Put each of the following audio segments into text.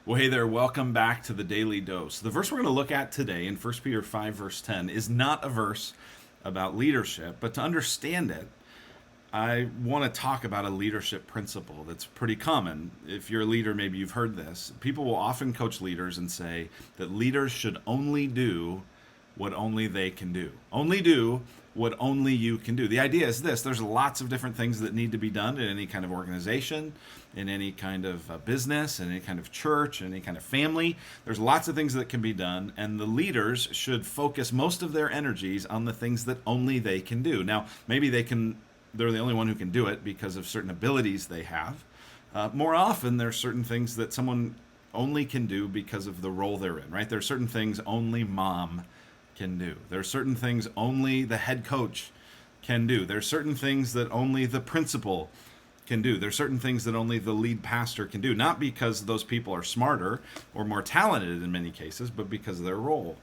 Well, hey there, welcome back to the Daily Dose. The verse we're going to look at today in 1 Peter 5, verse 10, is not a verse about leadership, but to understand it, I want to talk about a leadership principle that's pretty common. If you're a leader, maybe you've heard this. People will often coach leaders and say that leaders should only do what only they can do. Only do what only you can do. The idea is this: there's lots of different things that need to be done in any kind of organization, in any kind of business, in any kind of church, in any kind of family. There's lots of things that can be done, and the leaders should focus most of their energies on the things that only they can do. Now, maybe they're the only one who can do it because of certain abilities they have. More often, there's certain things that someone only can do because of the role they're in, right? There are certain things only mom can do. There are certain things only the head coach can do. There are certain things that only the principal can do. There are certain things that only the lead pastor can do, not because those people are smarter or more talented in many cases, but because of their role.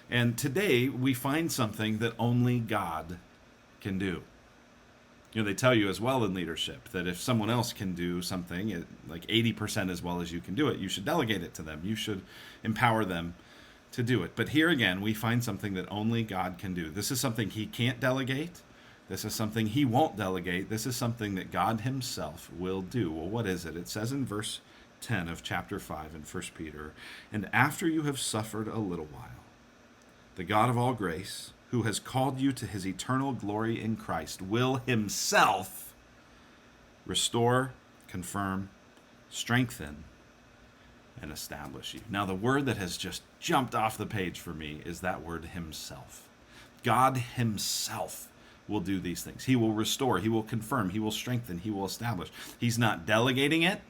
And today we find something that only God can do. You know, they tell you as well in leadership that if someone else can do something like 80% as well as you can do it, you should delegate it to them. You should empower them to do it. But here again, we find something that only God can do. This is something he can't delegate. This is something he won't delegate. This is something that God himself will do. Well, what is it? It says in verse 10 of chapter 5 in 1 Peter, "And after you have suffered a little while, the God of all grace, who has called you to his eternal glory in Christ, will himself restore, confirm, strengthen, and establish you." Now, the word that has just jumped off the page for me is that word himself. God himself will do these things. He will restore, he will confirm, he will strengthen, he will establish. He's not delegating it.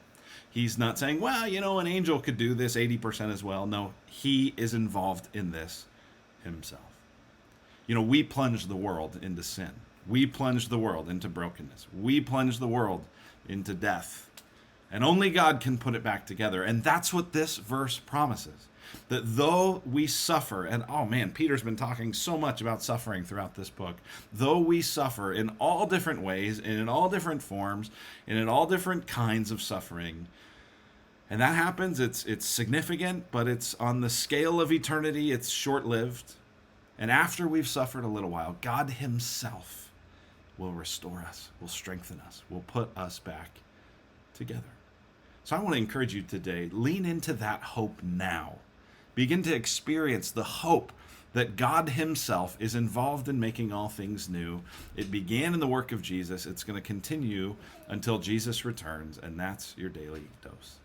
He's not saying, well, an angel could do this 80% as well. No, he is involved in this himself. We plunge the world into sin. We plunge the world into brokenness. We plunge the world into death. And only God can put it back together. And that's what this verse promises. That though we suffer, and oh man, Peter's been talking so much about suffering throughout this book. Though we suffer in all different ways, and in all different forms, and in all different kinds of suffering, and that happens, it's significant, but it's on the scale of eternity, it's short-lived. And after we've suffered a little while, God himself will restore us, will strengthen us, will put us back together. So I want to encourage you today, lean into that hope now. Begin to experience the hope that God himself is involved in making all things new. It began in the work of Jesus. It's going to continue until Jesus returns, and that's your daily dose.